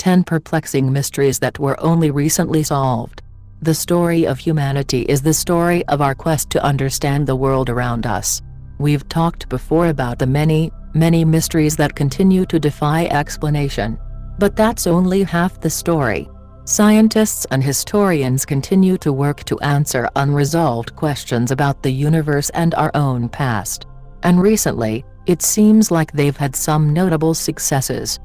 10 perplexing mysteries that were only recently solved. The story of humanity is the story of our quest to understand the world around us. We've talked before about the many, many mysteries that continue to defy explanation. But that's only half the story. Scientists and historians continue to work to answer unresolved questions about the universe and our own past. And recently, it seems like they've had some notable successes.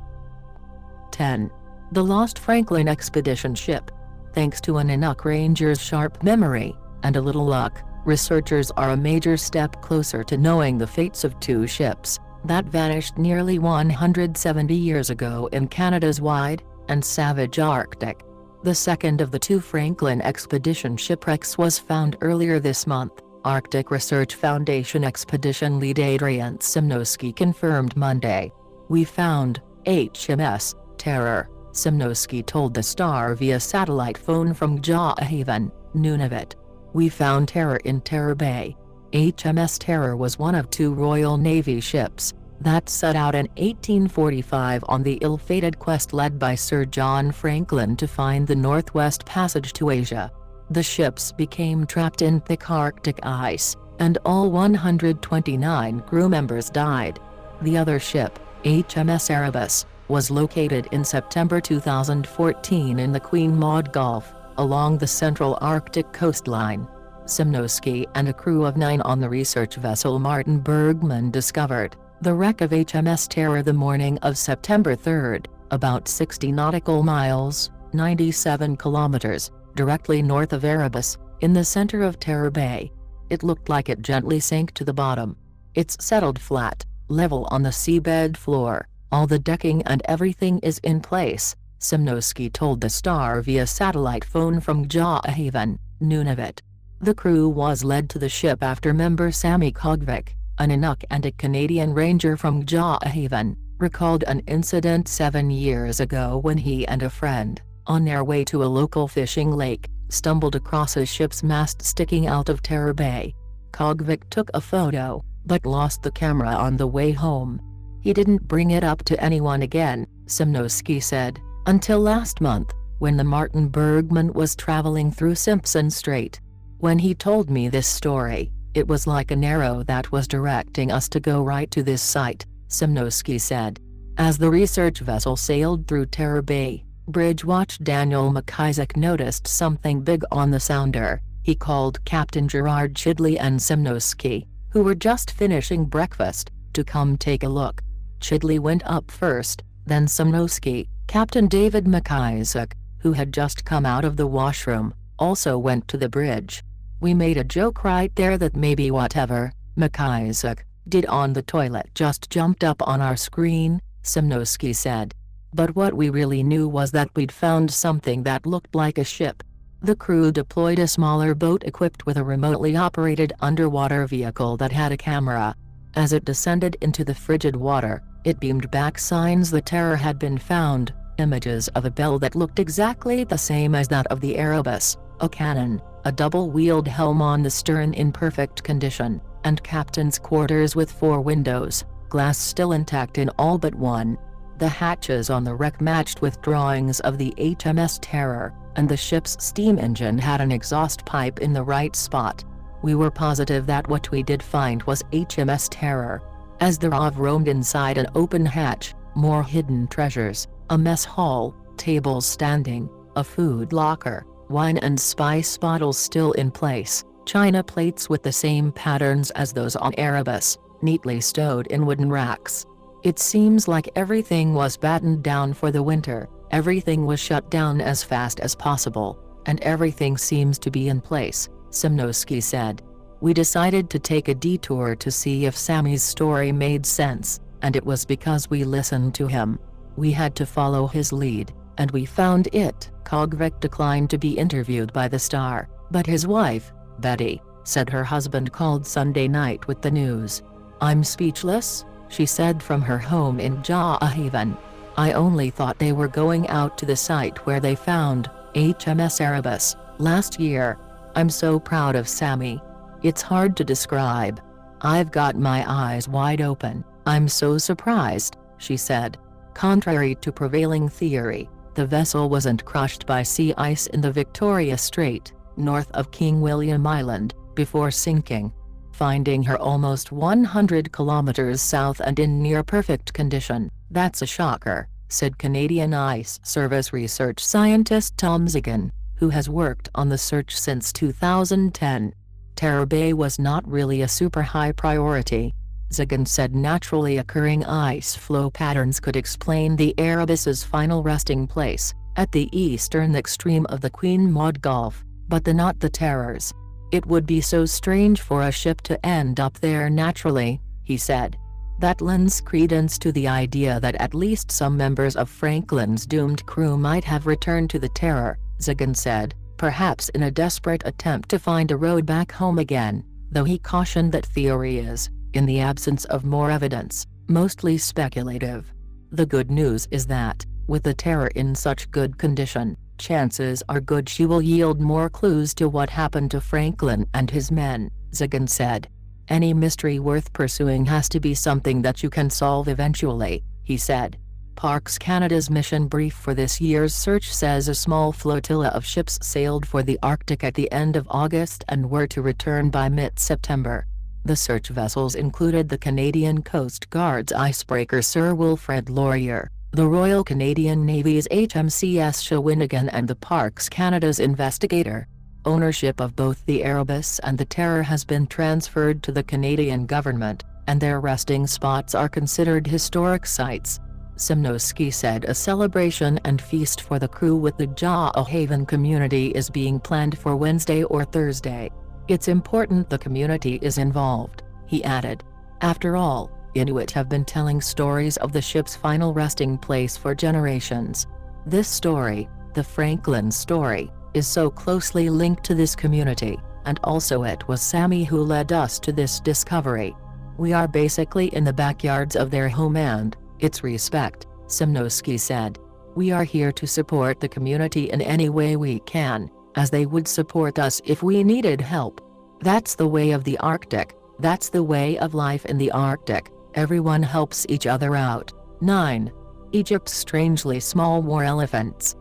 10. The Lost Franklin expedition ship. Thanks to an Inuk ranger's sharp memory, and a little luck, researchers are a major step closer to knowing the fates of two ships that vanished nearly 170 years ago in Canada's wide and savage Arctic. The second of the two Franklin expedition shipwrecks was found earlier this month, Arctic Research Foundation expedition lead Adrian Simnowski confirmed Monday. "We found HMS Terror," Simnowski told the Star via satellite phone from Haven, Nunavut. "We found Terror in Terror Bay." HMS Terror was one of two Royal Navy ships that set out in 1845 on the ill-fated quest led by Sir John Franklin to find the Northwest Passage to Asia. The ships became trapped in thick Arctic ice, and all 129 crew members died. The other ship, HMS Erebus, was located in September 2014 in the Queen Maud Gulf, along the central Arctic coastline. Simnowski and a crew of 9 on the research vessel Martin Bergman discovered the wreck of HMS Terror the morning of September 3, about 60 nautical miles, 97 kilometers, directly north of Erebus, in the center of Terror Bay. It looked like it gently sank to the bottom. "It's settled flat, level on the seabed floor. All the decking and everything is in place," Simnowski told the Star via satellite phone from Haven, Nunavut. The crew was led to the ship after member Sammy Kogvik, an Inuk and a Canadian ranger from Haven, recalled an incident 7 years ago when he and a friend, on their way to a local fishing lake, stumbled across a ship's mast sticking out of Terror Bay. Kogvik took a photo, but lost the camera on the way home. He didn't bring it up to anyone again, Simnowski said, until last month, when the Martin Bergman was traveling through Simpson Strait. "When he told me this story, it was like an arrow that was directing us to go right to this site," Simnowski said. As the research vessel sailed through Terror Bay, bridge watch Daniel McIsaac noticed something big on the sounder. He called Captain Gerard Chidley and Simnowski, who were just finishing breakfast, to come take a look. Chidley went up first, then Simnowski. Captain David McIsaac, who had just come out of the washroom, also went to the bridge. "We made a joke right there that maybe whatever McIsaac did on the toilet just jumped up on our screen," Simnowski said. "But what we really knew was that we'd found something that looked like a ship." The crew deployed a smaller boat equipped with a remotely operated underwater vehicle that had a camera. As it descended into the frigid water, it beamed back signs the Terror had been found, images of a bell that looked exactly the same as that of the Erebus, a cannon, a double-wheeled helm on the stern in perfect condition, and captain's quarters with 4 windows, glass still intact in all but one. The hatches on the wreck matched with drawings of the HMS Terror, and the ship's steam engine had an exhaust pipe in the right spot. "We were positive that what we did find was HMS Terror." As the RAV roamed inside an open hatch, more hidden treasures, a mess hall, tables standing, a food locker, wine and spice bottles still in place, china plates with the same patterns as those on Erebus, neatly stowed in wooden racks. "It seems like everything was battened down for the winter, everything was shut down as fast as possible, and everything seems to be in place," Simnowski said. "We decided to take a detour to see if Sammy's story made sense, and it was because we listened to him. We had to follow his lead, and we found it." Kogvik declined to be interviewed by the Star, but his wife, Betty, said her husband called Sunday night with the news. "I'm speechless," she said from her home in Haven. "I only thought they were going out to the site where they found HMS Erebus last year. I'm so proud of Sammy. It's hard to describe. I've got my eyes wide open. I'm so surprised," she said. Contrary to prevailing theory, The vessel wasn't crushed by sea ice in the Victoria Strait, north of King William Island, before sinking. Finding her almost 100 kilometers south and in near-perfect condition, that's a shocker, said Canadian Ice Service research scientist Tom Zigan, who has worked on the search since 2010. Terror Bay was not really a super high priority. Zigan said naturally occurring ice flow patterns could explain the Erebus's final resting place, at the eastern extreme of the Queen Maud Gulf, but not the Terror's. It would be so strange for a ship to end up there naturally, he said. That lends credence to the idea that at least some members of Franklin's doomed crew might have returned to the Terror, Zigan said, perhaps in a desperate attempt to find a road back home again, though he cautioned that theory is, in the absence of more evidence, mostly speculative. The good news is that, with the Terror in such good condition, chances are good she will yield more clues to what happened to Franklin and his men, Zigan said. Any mystery worth pursuing has to be something that you can solve eventually, he said. Parks Canada's mission brief for this year's search says a small flotilla of ships sailed for the Arctic at the end of August and were to return by mid-September. The search vessels included the Canadian Coast Guard's icebreaker Sir Wilfrid Laurier, the Royal Canadian Navy's HMCS Shawinigan and the Parks Canada's Investigator. Ownership of both the Erebus and the Terror has been transferred to the Canadian government, and their resting spots are considered historic sites. Simnowski said a celebration and feast for the crew with the Jaw-a-Haven community is being planned for Wednesday or Thursday. It's important the community is involved, he added. After all, Inuit have been telling stories of the ship's final resting place for generations. This story, the Franklin story, is so closely linked to this community, and also it was Sammy who led us to this discovery. We are basically in the backyards of their home and, it's respect, Simnowski said. We are here to support the community in any way we can, as they would support us if we needed help. That's the way of the Arctic, that's the way of life in the Arctic, everyone helps each other out. 9. Egypt's strangely small war elephants.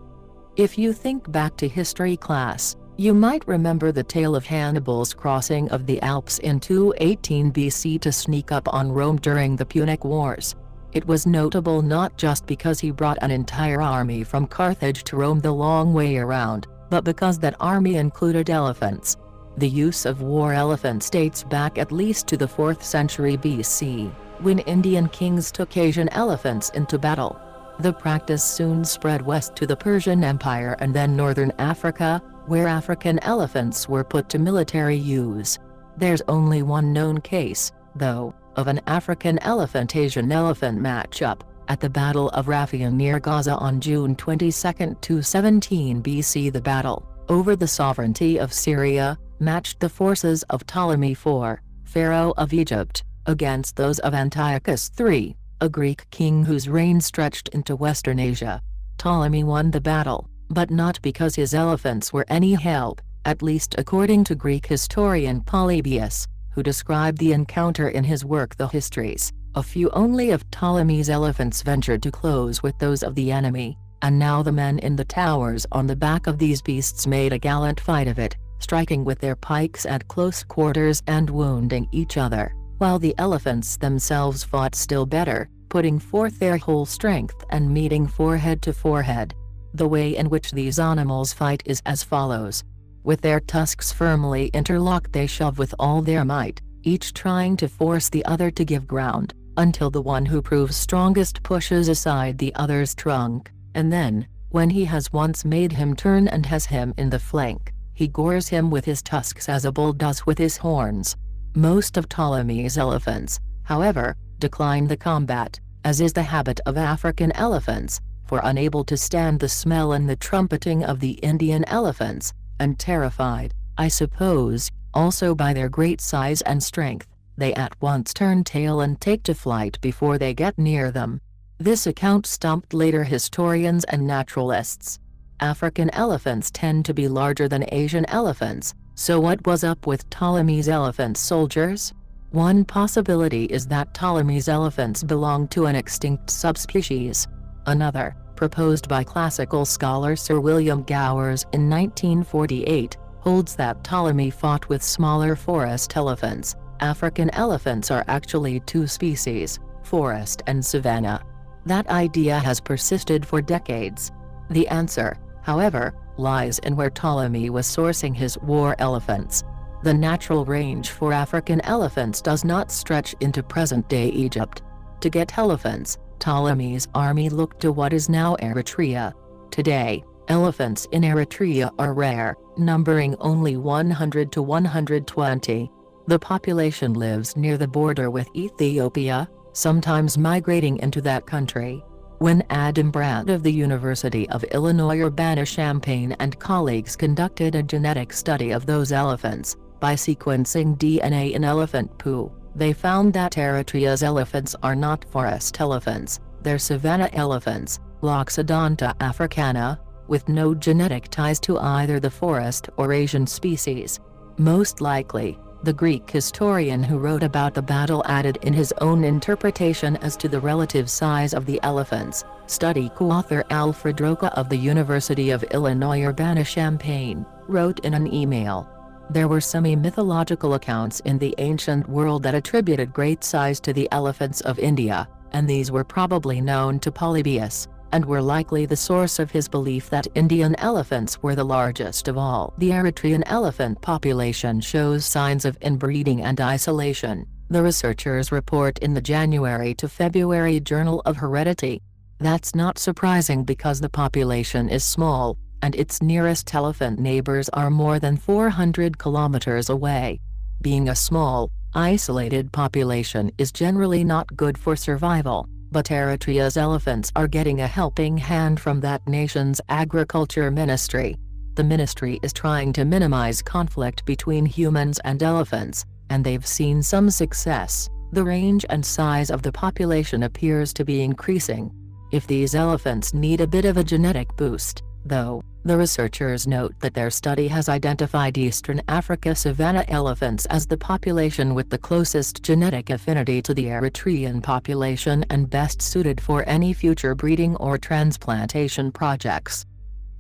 If you think back to history class, you might remember the tale of Hannibal's crossing of the Alps in 218 BC to sneak up on Rome during the Punic Wars. It was notable not just because he brought an entire army from Carthage to Rome the long way around, but because that army included elephants. The use of war elephants dates back at least to the 4th century BC, when Indian kings took Asian elephants into battle. The practice soon spread west to the Persian Empire and then northern Africa, where African elephants were put to military use. There's only one known case, though, of an African elephant-Asian elephant matchup, at the Battle of Raphia near Gaza on June 22, 217 BC. The battle, over the sovereignty of Syria, matched the forces of Ptolemy IV, pharaoh of Egypt, against those of Antiochus III, a Greek king whose reign stretched into Western Asia. Ptolemy won the battle, but not because his elephants were any help, at least according to Greek historian Polybius, who described the encounter in his work The Histories. A few only of Ptolemy's elephants ventured to close with those of the enemy, and now the men in the towers on the back of these beasts made a gallant fight of it, striking with their pikes at close quarters and wounding each other, while the elephants themselves fought still better, putting forth their whole strength and meeting forehead to forehead. The way in which these animals fight is as follows. With their tusks firmly interlocked they shove with all their might, each trying to force the other to give ground, until the one who proves strongest pushes aside the other's trunk, and then, when he has once made him turn and has him in the flank, he gores him with his tusks as a bull does with his horns. Most of Ptolemy's elephants, however, decline the combat, as is the habit of African elephants, for unable to stand the smell and the trumpeting of the Indian elephants, and terrified, I suppose, also by their great size and strength, they at once turn tail and take to flight before they get near them. This account stumped later historians and naturalists. African elephants tend to be larger than Asian elephants, so what was up with Ptolemy's elephant soldiers? One possibility is that Ptolemy's elephants belonged to an extinct subspecies. Another, proposed by classical scholar Sir William Gowers in 1948, holds that Ptolemy fought with smaller forest elephants. African elephants are actually two species, forest and savanna. That idea has persisted for decades. The answer, however, lies in where Ptolemy was sourcing his war elephants. The natural range for African elephants does not stretch into present-day Egypt. To get elephants, Ptolemy's army looked to what is now Eritrea. Today, elephants in Eritrea are rare, numbering only 100 to 120. The population lives near the border with Ethiopia, sometimes migrating into that country. When Adam Brandt of the University of Illinois Urbana-Champaign and colleagues conducted a genetic study of those elephants, by sequencing DNA in elephant poo, they found that Eritrea's elephants are not forest elephants, they're savanna elephants, Loxodonta africana, with no genetic ties to either the forest or Asian species. Most likely, the Greek historian who wrote about the battle added in his own interpretation as to the relative size of the elephants. Study co-author Alfred Roca of the University of Illinois Urbana-Champaign, wrote in an email. There were semi-mythological accounts in the ancient world that attributed great size to the elephants of India, and these were probably known to Polybius, and were likely the source of his belief that Indian elephants were the largest of all. The Eritrean elephant population shows signs of inbreeding and isolation, the researchers report in the January to February Journal of Heredity. That's not surprising because the population is small, and its nearest elephant neighbors are more than 400 kilometers away. Being a small, isolated population is generally not good for survival. But Eritrea's elephants are getting a helping hand from that nation's agriculture ministry. The ministry is trying to minimize conflict between humans and elephants, and they've seen some success. The range and size of the population appears to be increasing. If these elephants need a bit of a genetic boost, though, the researchers note that their study has identified Eastern Africa savanna elephants as the population with the closest genetic affinity to the Eritrean population and best suited for any future breeding or transplantation projects.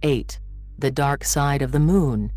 8. The Dark Side of the Moon.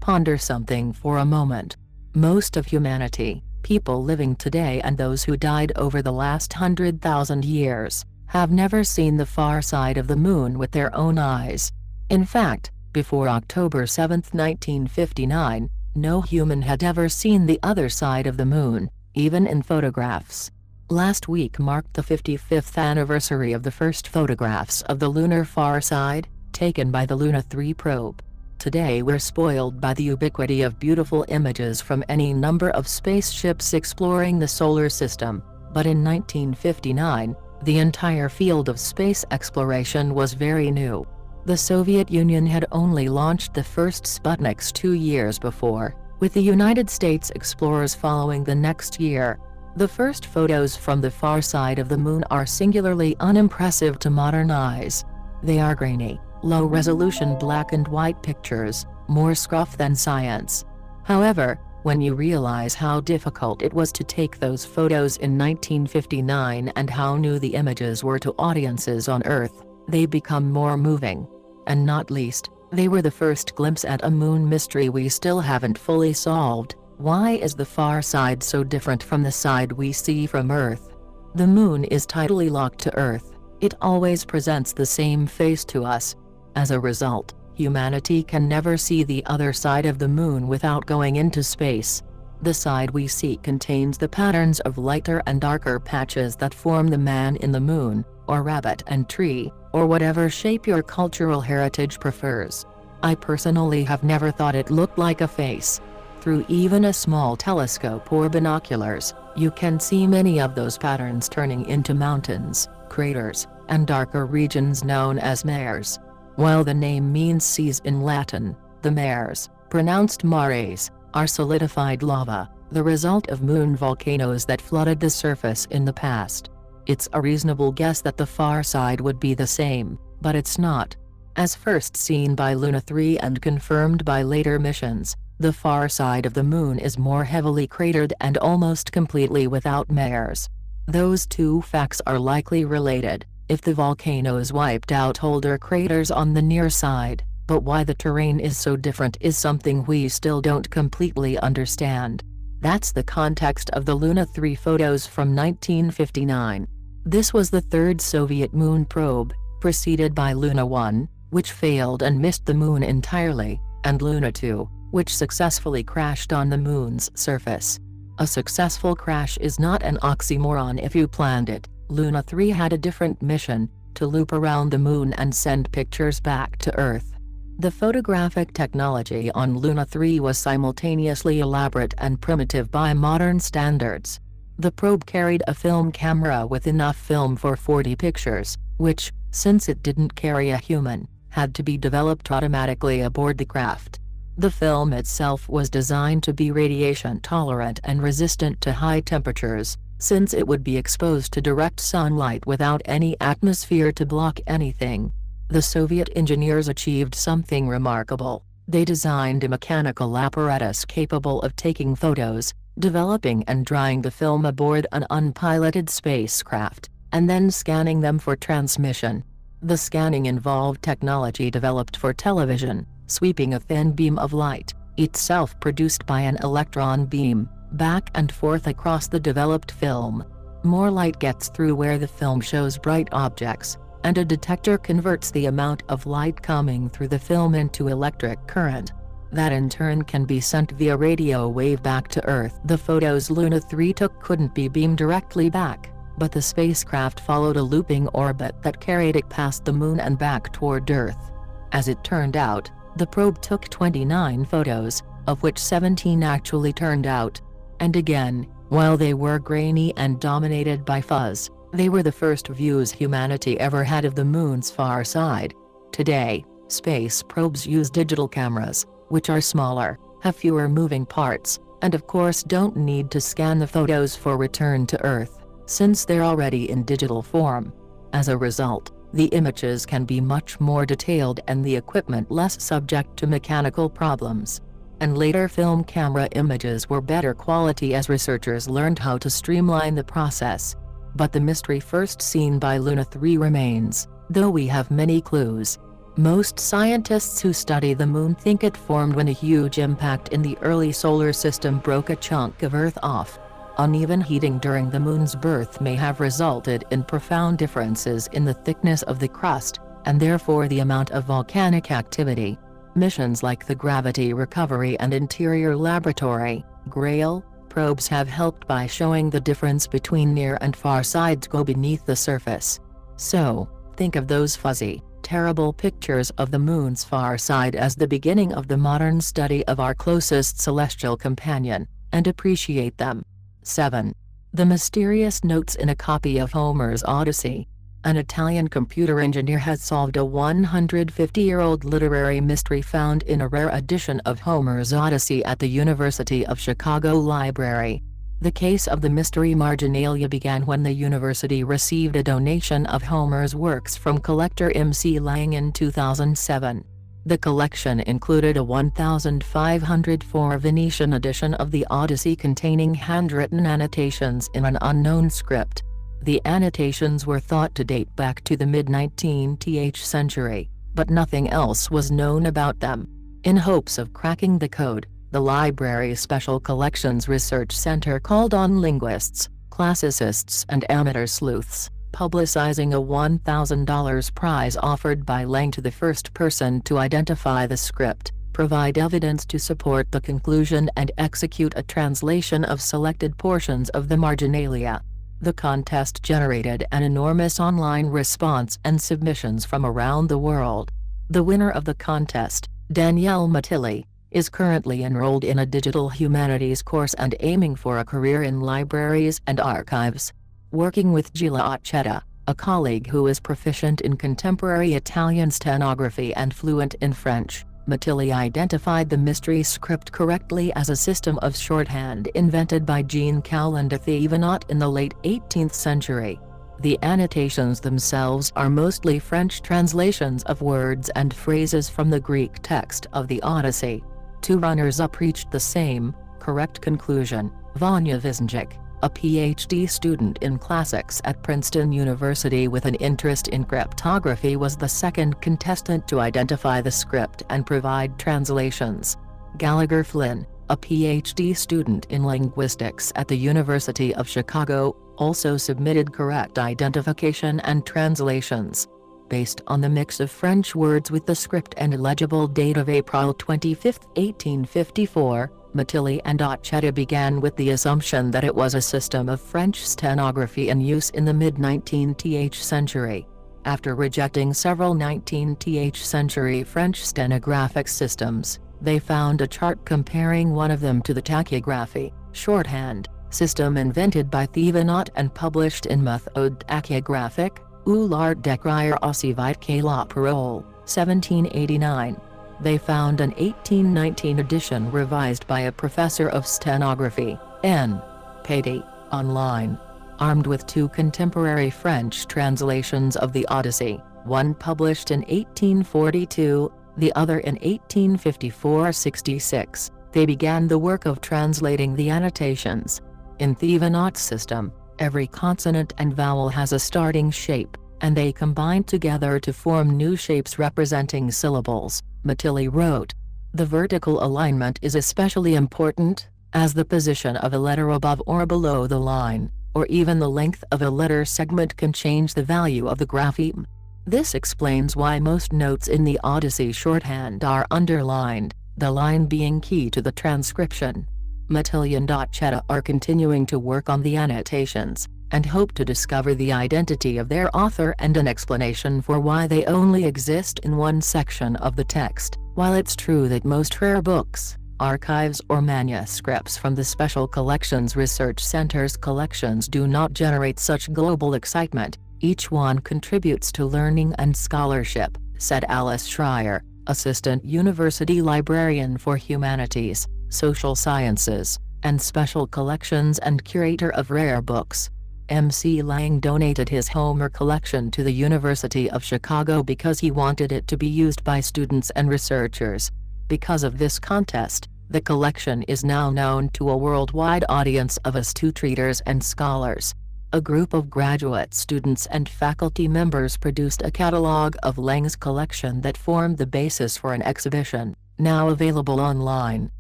Ponder something for a moment. Most of humanity, people living today and those who died over the last 100,000 years, have never seen the far side of the moon with their own eyes. In fact, before October 7, 1959, no human had ever seen the other side of the moon, even in photographs. Last week marked the 55th anniversary of the first photographs of the lunar far side, taken by the Luna 3 probe. Today we're spoiled by the ubiquity of beautiful images from any number of spaceships exploring the solar system, but in 1959, the entire field of space exploration was very new. The Soviet Union had only launched the first Sputniks 2 years before, with the United States explorers following the next year. The first photos from the far side of the moon are singularly unimpressive to modern eyes. They are grainy, low-resolution black and white pictures, more scruff than science. However, when you realize how difficult it was to take those photos in 1959 and how new the images were to audiences on Earth, they become more moving. And not least, they were the first glimpse at a moon mystery we still haven't fully solved. Why is the far side so different from the side we see from Earth? The moon is tidally locked to Earth. It always presents the same face to us. As a result, humanity can never see the other side of the moon without going into space. The side we see contains the patterns of lighter and darker patches that form the man in the moon, or rabbit and tree, or whatever shape your cultural heritage prefers. I personally have never thought it looked like a face. Through even a small telescope or binoculars, you can see many of those patterns turning into mountains, craters, and darker regions known as mares. While the name means seas in Latin, the mares, pronounced mares, are solidified lava, the result of moon volcanoes that flooded the surface in the past. It's a reasonable guess that the far side would be the same, but it's not. As first seen by Luna 3 and confirmed by later missions, the far side of the moon is more heavily cratered and almost completely without mares. Those two facts are likely related, if the volcanoes wiped out older craters on the near side, but why the terrain is so different is something we still don't completely understand. That's the context of the Luna 3 photos from 1959. This was the third Soviet moon probe, preceded by Luna 1, which failed and missed the moon entirely, and Luna 2, which successfully crashed on the moon's surface. A successful crash is not an oxymoron if you planned it. Luna 3 had a different mission, to loop around the moon and send pictures back to Earth. The photographic technology on Luna 3 was simultaneously elaborate and primitive by modern standards. The probe carried a film camera with enough film for 40 pictures, which, since it didn't carry a human, had to be developed automatically aboard the craft. The film itself was designed to be radiation tolerant and resistant to high temperatures, since it would be exposed to direct sunlight without any atmosphere to block anything. The Soviet engineers achieved something remarkable. They designed a mechanical apparatus capable of taking photos, developing and drying the film aboard an unpiloted spacecraft, and then scanning them for transmission. The scanning involved technology developed for television, sweeping a thin beam of light, itself produced by an electron beam, back and forth across the developed film. More light gets through where the film shows bright objects, and a detector converts the amount of light coming through the film into electric current. That in turn can be sent via radio wave back to Earth. The photos Luna 3 took couldn't be beamed directly back, but the spacecraft followed a looping orbit that carried it past the moon and back toward Earth. As it turned out, the probe took 29 photos, of which 17 actually turned out. And again, while they were grainy and dominated by fuzz, they were the first views humanity ever had of the moon's far side. Today, space probes use digital cameras, which are smaller, have fewer moving parts, and of course don't need to scan the photos for return to Earth, since they're already in digital form. As a result, the images can be much more detailed and the equipment less subject to mechanical problems. And later film camera images were better quality as researchers learned how to streamline the process. But the mystery first seen by Luna 3 remains, though we have many clues. Most scientists who study the moon think it formed when a huge impact in the early solar system broke a chunk of Earth off. Uneven heating during the moon's birth may have resulted in profound differences in the thickness of the crust, and therefore the amount of volcanic activity. Missions like the Gravity Recovery and Interior Laboratory (GRAIL) probes have helped by showing the difference between near and far sides go beneath the surface. So, think of those fuzzy, terrible pictures of the moon's far side as the beginning of the modern study of our closest celestial companion, and appreciate them. 7. The mysterious notes in a copy of Homer's Odyssey. An Italian computer engineer has solved a 150-year-old literary mystery found in a rare edition of Homer's Odyssey at the University of Chicago Library. The case of the mystery marginalia began when the university received a donation of Homer's works from collector M.C. Lang in 2007. The collection included a 1,504 Venetian edition of the Odyssey containing handwritten annotations in an unknown script. The annotations were thought to date back to the mid-19th century, but nothing else was known about them. In hopes of cracking the code, the library's Special Collections Research Center called on linguists, classicists and amateur sleuths, publicizing a $1,000 prize offered by Lang to the first person to identify the script, provide evidence to support the conclusion and execute a translation of selected portions of the marginalia. The contest generated an enormous online response and submissions from around the world. The winner of the contest, Danielle Matilli, is currently enrolled in a digital humanities course and aiming for a career in libraries and archives. Working with Gila Accetta, a colleague who is proficient in contemporary Italian stenography and fluent in French, Matilli identified the mystery script correctly as a system of shorthand invented by Jean Calment de Thévenot in the late 18th century. The annotations themselves are mostly French translations of words and phrases from the Greek text of the Odyssey. Two runners-up reached the same, correct conclusion: Vanya Visenjik, a PhD student in classics at Princeton University with an interest in cryptography, was the second contestant to identify the script and provide translations. Gallagher Flynn, a PhD student in linguistics at the University of Chicago, also submitted correct identification and translations. Based on the mix of French words with the script and illegible date of April 25, 1854, Matilli and Docetta began with the assumption that it was a system of French stenography in use in the mid-19th century. After rejecting several 19th century French stenographic systems, they found a chart comparing one of them to the tachygraphy, shorthand, system invented by Thevenot and published in Méthode tachygraphique, ou l'art d'écrire aussi vite que la parole, 1789. They found an 1819 edition revised by a professor of stenography, N. Haida, online. Armed with two contemporary French translations of the Odyssey, one published in 1842, the other in 1854-66, they began the work of translating the annotations. In Thevenot's system, every consonant and vowel has a starting shape, and they combine together to form new shapes representing syllables, Matilli wrote. The vertical alignment is especially important, as the position of a letter above or below the line, or even the length of a letter segment can change the value of the grapheme. This explains why most notes in the Odyssey shorthand are underlined, the line being key to the transcription. Matilli and Docetta are continuing to work on the annotations, and hope to discover the identity of their author and an explanation for why they only exist in one section of the text. While it's true that most rare books, archives or manuscripts from the Special Collections Research Center's collections do not generate such global excitement, each one contributes to learning and scholarship, said Alice Schreier, Assistant University Librarian for Humanities, Social Sciences, and Special Collections and Curator of Rare Books. M.C. Lang donated his Homer collection to the University of Chicago because he wanted it to be used by students and researchers. Because of this contest, the collection is now known to a worldwide audience of astute readers and scholars. A group of graduate students and faculty members produced a catalog of Lang's collection that formed the basis for an exhibition, now available online.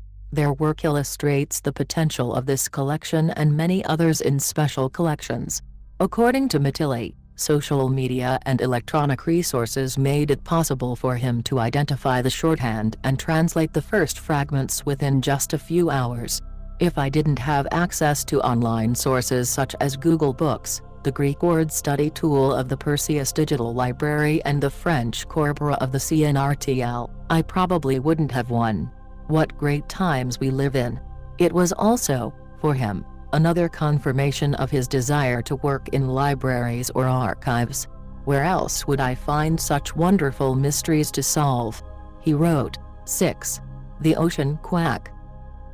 Their work illustrates the potential of this collection and many others in special collections. According to Matilli, social media and electronic resources made it possible for him to identify the shorthand and translate the first fragments within just a few hours. If I didn't have access to online sources such as Google Books, the Greek word study tool of the Perseus Digital Library and the French Corpora of the CNRTL, I probably wouldn't have won. What great times we live in. It was also, for him, another confirmation of his desire to work in libraries or archives. Where else would I find such wonderful mysteries to solve? He wrote. 6. The Ocean Quack.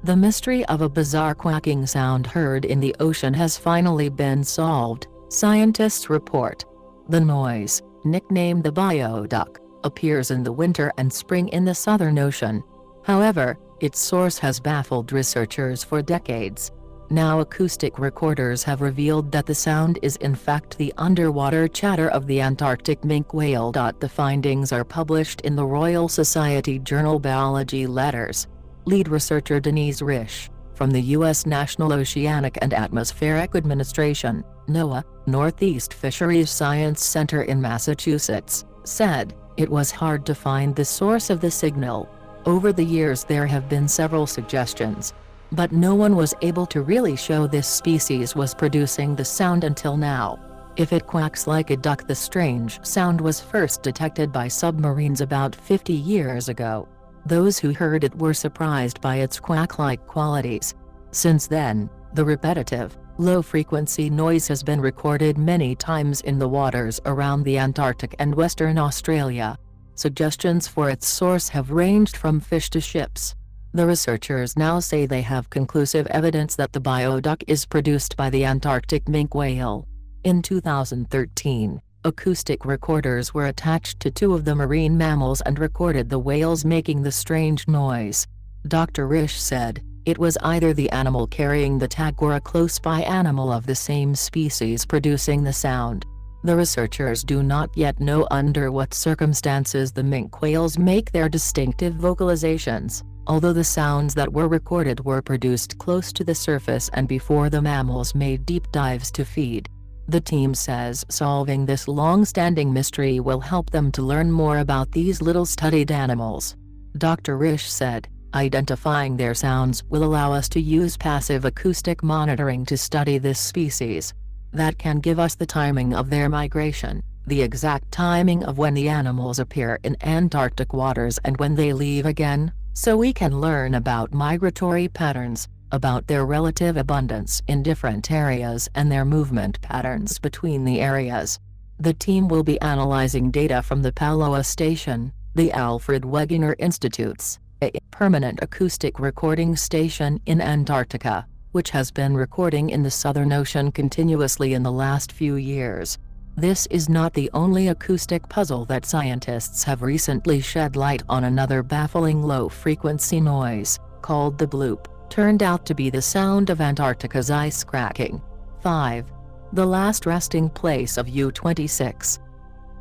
The mystery of a bizarre quacking sound heard in the ocean has finally been solved, scientists report. The noise, nicknamed the bioduck, appears in the winter and spring in the Southern Ocean. However, its source has baffled researchers for decades. Now acoustic recorders have revealed that the sound is in fact the underwater chatter of the Antarctic minke whale. The findings are published in the Royal Society Journal Biology Letters. Lead researcher Denise Risch, from the U.S. National Oceanic and Atmospheric Administration, NOAA, Northeast Fisheries Science Center in Massachusetts, said, "It was hard to find the source of the signal. Over the years there have been several suggestions, but no one was able to really show this species was producing the sound until now. If it quacks like a duck, the strange sound was first detected by submarines about 50 years ago. Those who heard it were surprised by its quack-like qualities. Since then, the repetitive, low-frequency noise has been recorded many times in the waters around the Antarctic and Western Australia. Suggestions for its source have ranged from fish to ships. The researchers now say they have conclusive evidence that the bioduck is produced by the Antarctic minke whale." In 2013, acoustic recorders were attached to two of the marine mammals and recorded the whales making the strange noise. Dr. Risch said, It was either the animal carrying the tag or a close-by animal of the same species producing the sound. The researchers do not yet know under what circumstances the minke whales make their distinctive vocalizations, although the sounds that were recorded were produced close to the surface and before the mammals made deep dives to feed. The team says solving this long-standing mystery will help them to learn more about these little studied animals. Dr. Risch said, "Identifying their sounds will allow us to use passive acoustic monitoring to study this species. That can give us the timing of their migration, the exact timing of when the animals appear in Antarctic waters and when they leave again, so we can learn about migratory patterns, about their relative abundance in different areas and their movement patterns between the areas." The team will be analyzing data from the Paloa Station, the Alfred Wegener Institute's a permanent acoustic recording station in Antarctica, which has been recording in the Southern Ocean continuously in the last few years. This is not the only acoustic puzzle that scientists have recently shed light on. Another baffling low-frequency noise, called the bloop, turned out to be the sound of Antarctica's ice cracking. 5. The last resting place of U-26.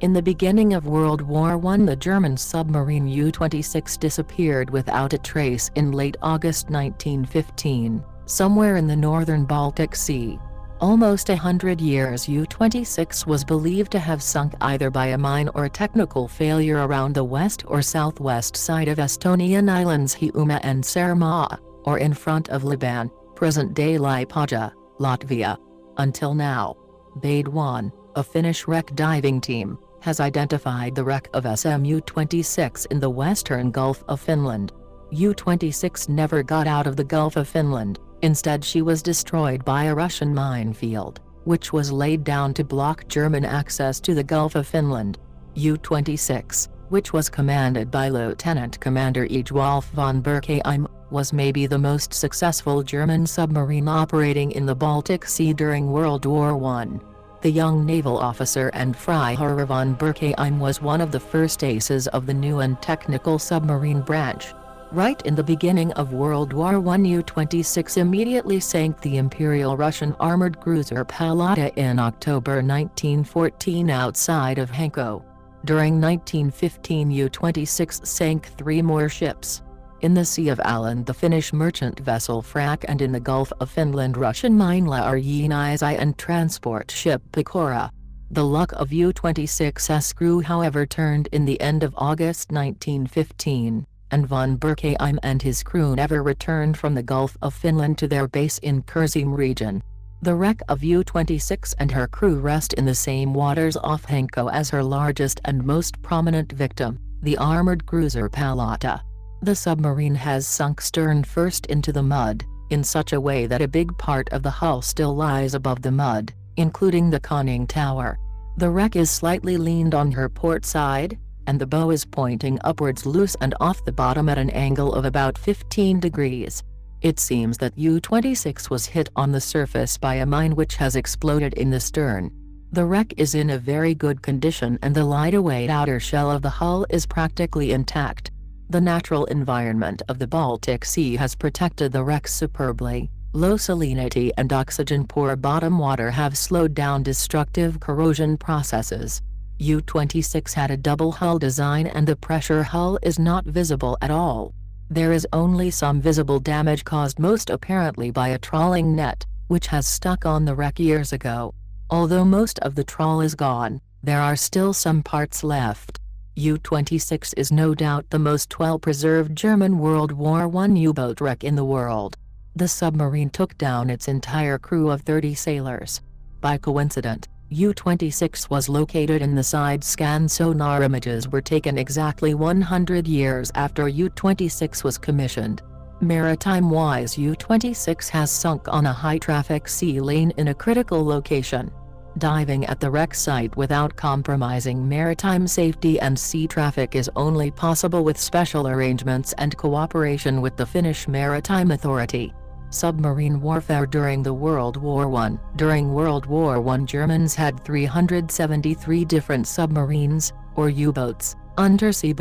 In the beginning of World War I, the German submarine U-26 disappeared without a trace in late August 1915, somewhere in the northern Baltic Sea. Almost 100 years U-26 was believed to have sunk either by a mine or a technical failure around the west or southwest side of Estonian islands Hiiumaa and Saaremaa, or in front of Liban, present-day Liepāja, Latvia. Until now, BWWII, a Finnish wreck diving team, has identified the wreck of U-26 in the western Gulf of Finland. U-26 never got out of the Gulf of Finland. Instead, she was destroyed by a Russian minefield, which was laid down to block German access to the Gulf of Finland. U-26, which was commanded by Lieutenant Commander Ejwolf von Berkheim, was maybe the most successful German submarine operating in the Baltic Sea during World War I. The young naval officer and Freiherr von Berkheim was one of the first aces of the new and technical submarine branch. Right in the beginning of World War I, U-26 immediately sank the Imperial Russian armored cruiser Palata in October 1914 outside of Hanko. During 1915, U-26 sank 3 more ships. In the Sea of Åland, the Finnish merchant vessel Frak, and in the Gulf of Finland, Russian Mainlaarjiniisi and transport ship Pekora. The luck of U-26's crew, however, turned in the end of August 1915. And von Berkheim and his crew never returned from the Gulf of Finland to their base in Kurzeme region. The wreck of U-26 and her crew rest in the same waters off Hanko as her largest and most prominent victim, the armored cruiser Palata. The submarine has sunk stern first into the mud, in such a way that a big part of the hull still lies above the mud, including the conning tower. The wreck is slightly leaned on her port side, and the bow is pointing upwards loose and off the bottom at an angle of about 15 degrees. It seems that U-26 was hit on the surface by a mine which has exploded in the stern. The wreck is in a very good condition and the lightweight outer shell of the hull is practically intact. The natural environment of the Baltic Sea has protected the wreck superbly. Low salinity and oxygen-poor bottom water have slowed down destructive corrosion processes. U-26 had a double hull design and the pressure hull is not visible at all. There is only some visible damage caused most apparently by a trawling net, which has stuck on the wreck years ago. Although most of the trawl is gone, there are still some parts left. U-26 is no doubt the most well-preserved German World War I U-boat wreck in the world. The submarine took down its entire crew of 30 sailors. By coincidence, U-26 was located in the side scan. Sonar images were taken exactly 100 years after U-26 was commissioned. Maritime-wise, U-26 has sunk on a high-traffic sea lane in a critical location. Diving at the wreck site without compromising maritime safety and sea traffic is only possible with special arrangements and cooperation with the Finnish Maritime Authority. Submarine warfare during the World War I. During World War I, Germans had 373 different submarines, or U-boats, undersea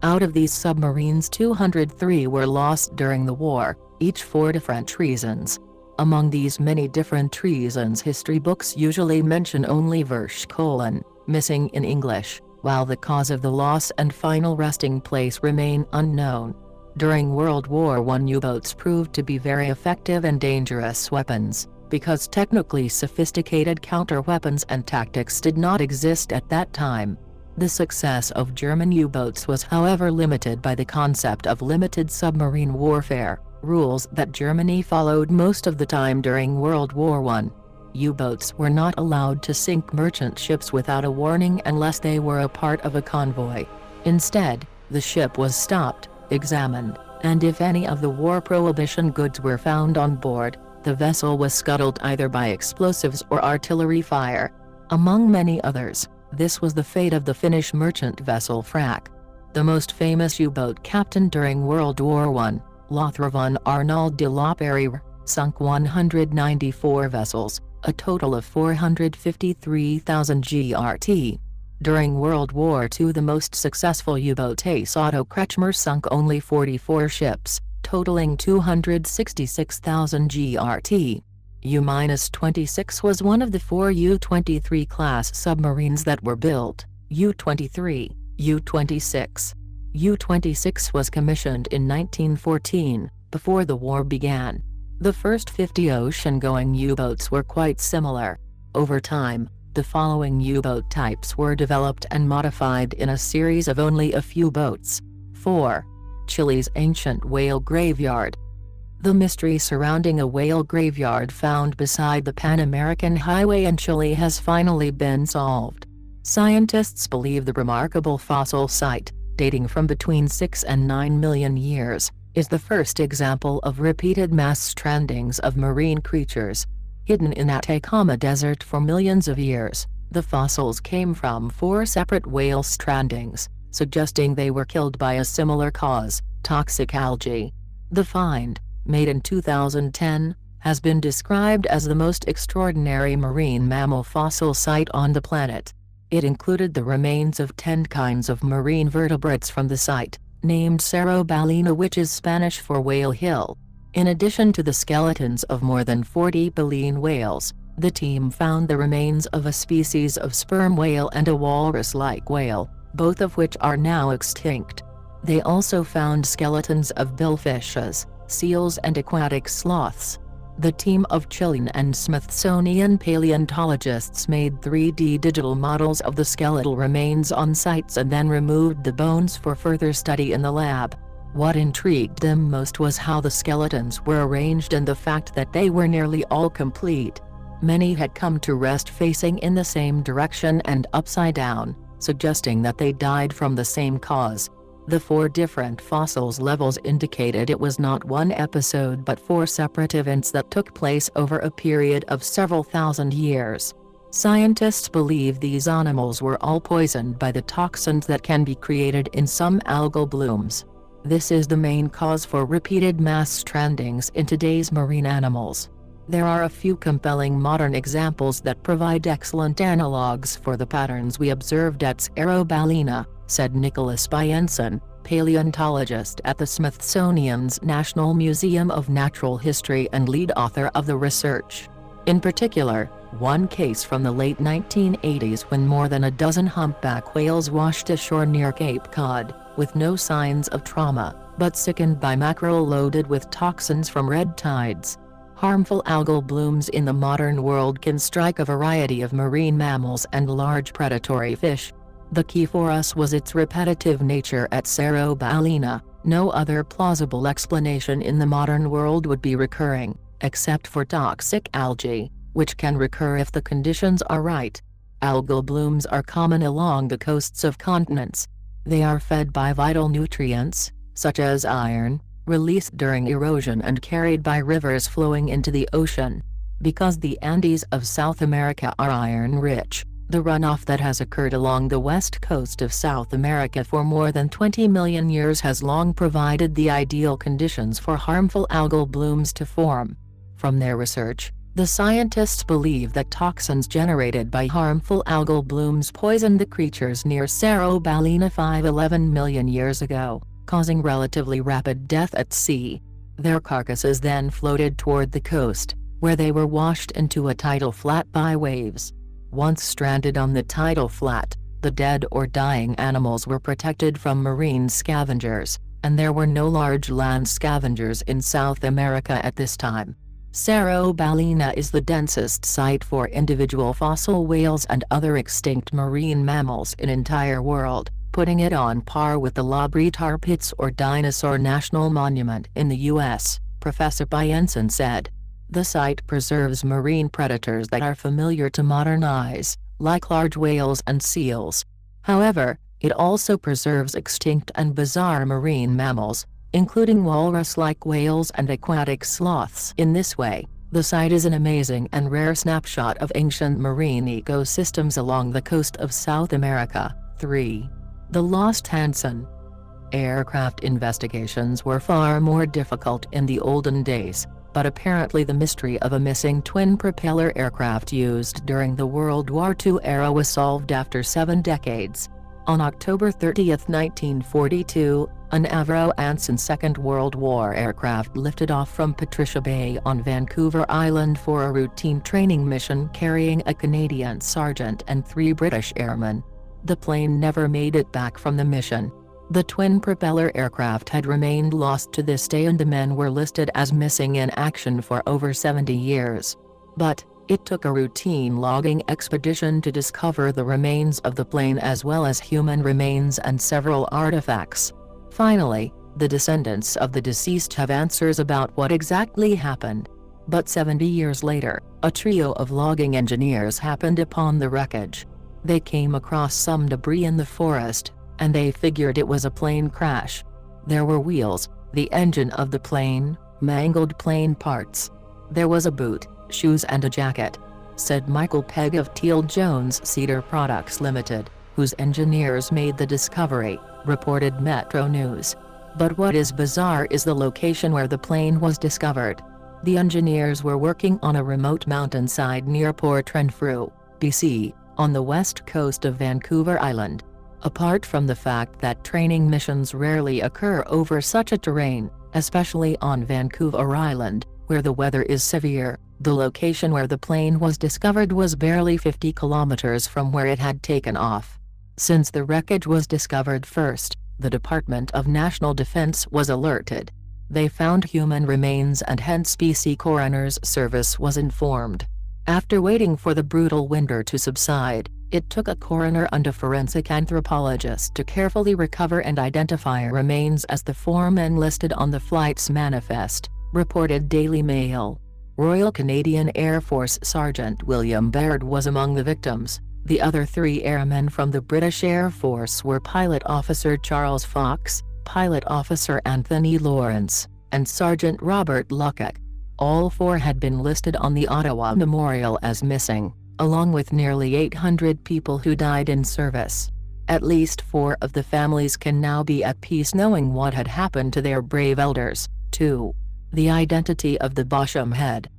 Out of these submarines, 203 were lost during the war, each for different reasons. Among these many different reasons, history books usually mention only _ missing in English, while the cause of the loss and final resting place remain unknown. During World War I, U-boats proved to be very effective and dangerous weapons, because technically sophisticated counter-weapons and tactics did not exist at that time. The success of German U-boats was however limited by the concept of limited submarine warfare, rules that Germany followed most of the time during World War I. U-boats were not allowed to sink merchant ships without a warning unless they were a part of a convoy. Instead, the ship was stopped, examined, and if any of the war prohibition goods were found on board, the vessel was scuttled either by explosives or artillery fire. Among many others, this was the fate of the Finnish merchant vessel Frak. The most famous U-boat captain during World War I, Lothar von Arnold de la Perrière, sunk 194 vessels, a total of 453,000 GRT. During World War II, the most successful U-boat Ace Otto Kretschmer sunk only 44 ships, totaling 266,000 GRT. U-26 was one of the 4 U-23 class submarines that were built. U-23, U-26. U-26 was commissioned in 1914, before the war began. The first 50 ocean-going U-boats were quite similar. Over time, the following U-boat types were developed and modified in a series of only a few boats. 4. Chile's ancient whale graveyard. The mystery surrounding a whale graveyard found beside the Pan American Highway in Chile has finally been solved. Scientists believe the remarkable fossil site, dating from between 6 and 9 million years, is the first example of repeated mass strandings of marine creatures. Hidden in Atacama Desert for millions of years, the fossils came from 4 separate whale strandings, suggesting they were killed by a similar cause, toxic algae. The find, made in 2010, has been described as the most extraordinary marine mammal fossil site on the planet. It included the remains of 10 kinds of marine vertebrates from the site, named Cerro Ballena, which is Spanish for whale hill. In addition to the skeletons of more than 40 baleen whales, the team found the remains of a species of sperm whale and a walrus-like whale, both of which are now extinct. They also found skeletons of billfishes, seals and aquatic sloths. The team of Chilean and Smithsonian paleontologists made 3D digital models of the skeletal remains on sites and then removed the bones for further study in the lab. What intrigued them most was how the skeletons were arranged and the fact that they were nearly all complete. Many had come to rest facing in the same direction and upside down, suggesting that they died from the same cause. The 4 different fossils levels indicated it was not one episode but 4 separate events that took place over a period of several thousand years. Scientists believe these animals were all poisoned by the toxins that can be created in some algal blooms. This is the main cause for repeated mass strandings in today's marine animals. There are a few compelling modern examples that provide excellent analogues for the patterns we observed at Cerro Ballena, said Nicholas Bienson, paleontologist at the Smithsonian's National Museum of Natural History and lead author of the research. In particular, one case from the late 1980s when more than a dozen humpback whales washed ashore near Cape Cod, with no signs of trauma, but sickened by mackerel loaded with toxins from red tides. Harmful algal blooms in the modern world can strike a variety of marine mammals and large predatory fish. The key for us was its repetitive nature at Cerro Ballena. No other plausible explanation in the modern world would be recurring, except for toxic algae, which can recur if the conditions are right. Algal blooms are common along the coasts of continents. They are fed by vital nutrients, such as iron, released during erosion and carried by rivers flowing into the ocean. Because the Andes of South America are iron-rich, the runoff that has occurred along the west coast of South America for more than 20 million years has long provided the ideal conditions for harmful algal blooms to form. From their research, The scientists believe that toxins generated by harmful algal blooms poisoned the creatures near Cerro Ballena 511 million years ago, causing relatively rapid death at sea. Their carcasses then floated toward the coast, where they were washed into a tidal flat by waves. Once stranded on the tidal flat, the dead or dying animals were protected from marine scavengers, and there were no large land scavengers in South America at this time. Cerro Ballena is the densest site for individual fossil whales and other extinct marine mammals in entire world, putting it on par with the La Brea Tar Pits or Dinosaur National Monument in the U.S., Professor Anson said. The site preserves marine predators that are familiar to modern eyes, like large whales and seals. However, it also preserves extinct and bizarre marine mammals, including walrus-like whales and aquatic sloths. In this way, the site is an amazing and rare snapshot of ancient marine ecosystems along the coast of South America. 3. The Lost Anson. Aircraft investigations were far more difficult in the olden days, but apparently the mystery of a missing twin-propeller aircraft used during the World War II era was solved after 7 decades. On October 30, 1942, an Avro Anson Second World War aircraft lifted off from Patricia Bay on Vancouver Island for a routine training mission carrying a Canadian sergeant and 3 British airmen. The plane never made it back from the mission. The twin-propeller aircraft had remained lost to this day and the men were listed as missing in action for over 70 years. But it took a routine logging expedition to discover the remains of the plane as well as human remains and several artifacts. Finally, the descendants of the deceased have answers about what exactly happened. But 70 years later, a trio of logging engineers happened upon the wreckage. They came across some debris in the forest, and they figured it was a plane crash. There were wheels, the engine of the plane, mangled plane parts. There was a boot, shoes and a jacket, said Michael Pegg of Teal Jones Cedar Products Limited, whose engineers made the discovery, reported Metro News. But what is bizarre is the location where the plane was discovered. The engineers were working on a remote mountainside near Port Renfrew, BC, on the west coast of Vancouver Island. Apart from the fact that training missions rarely occur over such a terrain, especially on Vancouver Island, where the weather is severe, the location where the plane was discovered was barely 50 kilometers from where it had taken off. Since the wreckage was discovered first, the Department of National Defense was alerted. They found human remains and hence BC Coroner's Service was informed. After waiting for the brutal winter to subside, it took a coroner and a forensic anthropologist to carefully recover and identify remains as the 4 men listed on the flight's manifest, reported Daily Mail. Royal Canadian Air Force Sergeant William Baird was among the victims. The other 3 airmen from the British Air Force were Pilot Officer Charles Fox, Pilot Officer Anthony Lawrence, and Sergeant Robert Luckett. All 4 had been listed on the Ottawa Memorial as missing, along with nearly 800 people who died in service. At least 4 of the families can now be at peace knowing what had happened to their brave elders. 2. The identity of the Bosham head.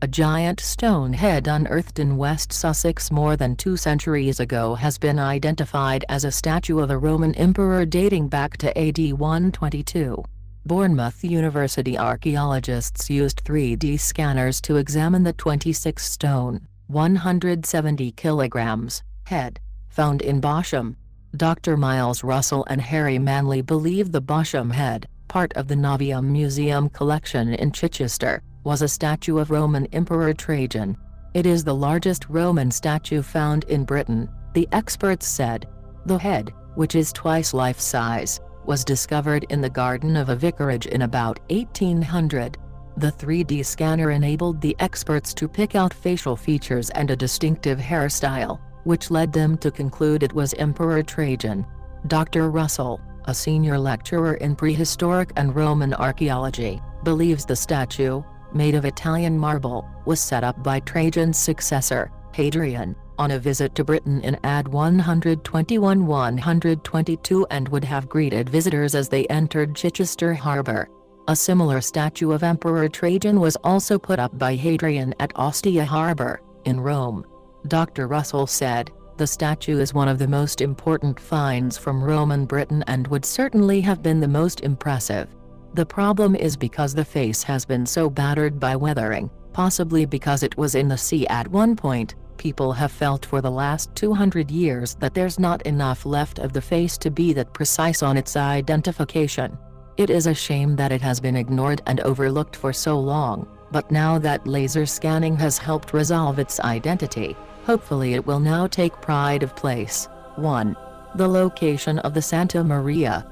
A giant stone head unearthed in West Sussex more than 2 centuries ago has been identified as a statue of a Roman emperor dating back to AD 122. Bournemouth University archaeologists used 3D scanners to examine the 26-stone, 170 kilograms, head, found in Bosham. Dr. Miles Russell and Harry Manley believe the Bosham head, part of the Novium Museum collection in Chichester, was a statue of Roman Emperor Trajan. It is the largest Roman statue found in Britain, the experts said. The head, which is twice life-size, was discovered in the garden of a vicarage in about 1800. The 3D scanner enabled the experts to pick out facial features and a distinctive hairstyle, which led them to conclude it was Emperor Trajan. Dr. Russell, a senior lecturer in prehistoric and Roman archaeology, believes the statue, made of Italian marble, was set up by Trajan's successor, Hadrian, on a visit to Britain in AD 121-122 and would have greeted visitors as they entered Chichester Harbour. A similar statue of Emperor Trajan was also put up by Hadrian at Ostia Harbor, in Rome. Dr. Russell said, "The statue is one of the most important finds from Roman Britain and would certainly have been the most impressive. The problem is because the face has been so battered by weathering, possibly because it was in the sea at one point. People have felt for the last 200 years that there's not enough left of the face to be that precise on its identification. It is a shame that it has been ignored and overlooked for so long, but now that laser scanning has helped resolve its identity, hopefully it will now take pride of place." 1. The location of the Santa Maria.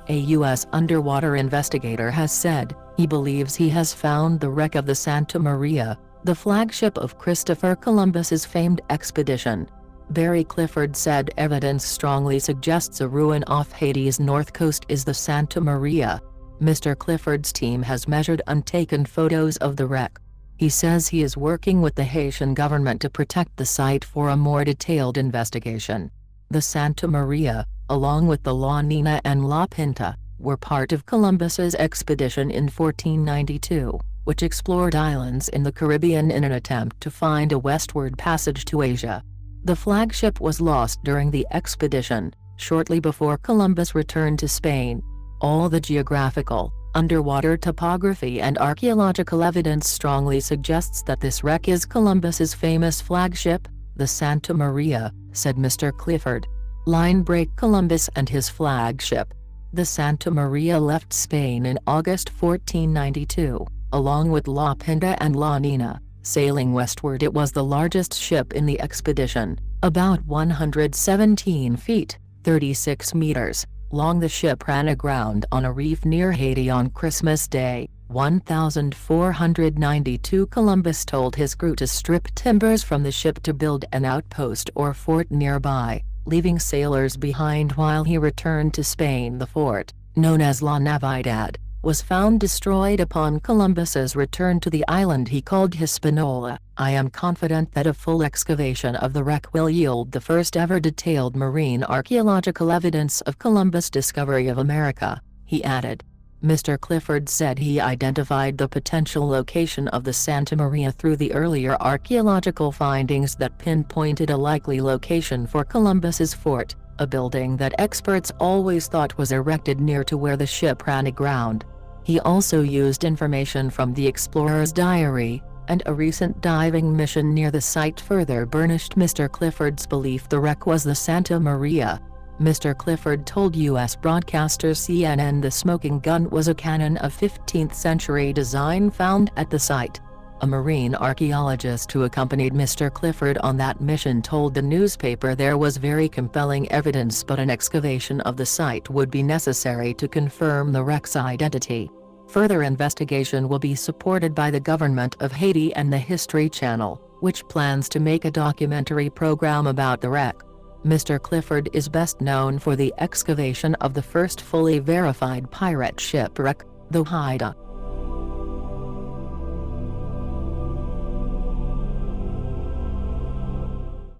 A U.S. underwater investigator has said, he believes he has found the wreck of the Santa Maria, the flagship of Christopher Columbus's famed expedition. Barry Clifford said evidence strongly suggests a ruin off Haiti's north coast is the Santa Maria. Mr. Clifford's team has measured and taken photos of the wreck. He says he is working with the Haitian government to protect the site for a more detailed investigation. The Santa Maria, along with the La Nina and La Pinta, were part of Columbus's expedition in 1492, which explored islands in the Caribbean in an attempt to find a westward passage to Asia. The flagship was lost during the expedition, shortly before Columbus returned to Spain. All the geographical, underwater topography and archaeological evidence strongly suggests that this wreck is Columbus's famous flagship, the Santa Maria, said Mr. Clifford. Line break Columbus and his flagship. The Santa Maria left Spain in August 1492, along with La Pinta and La Nina. Sailing westward, it was the largest ship in the expedition, about 117 feet, 36 meters, long. The ship ran aground on a reef near Haiti on Christmas Day, 1492. Columbus told his crew to strip timbers from the ship to build an outpost or fort nearby, leaving sailors behind while he returned to Spain. The fort, known as La Navidad, was found destroyed upon Columbus's return to the island he called Hispaniola. "I am confident that a full excavation of the wreck will yield the first ever detailed marine archaeological evidence of Columbus' discovery of America," he added. Mr. Clifford said he identified the potential location of the Santa Maria through the earlier archaeological findings that pinpointed a likely location for Columbus's fort, a building that experts always thought was erected near to where the ship ran aground. He also used information from the explorer's diary, and a recent diving mission near the site further burnished Mr. Clifford's belief the wreck was the Santa Maria. Mr. Clifford told U.S. broadcaster CNN the smoking gun was a cannon of 15th-century design found at the site. A marine archaeologist who accompanied Mr. Clifford on that mission told the newspaper there was very compelling evidence, but an excavation of the site would be necessary to confirm the wreck's identity. Further investigation will be supported by the government of Haiti and the History Channel, which plans to make a documentary program about the wreck. Mr. Clifford is best known for the excavation of the first fully verified pirate shipwreck, the Haida.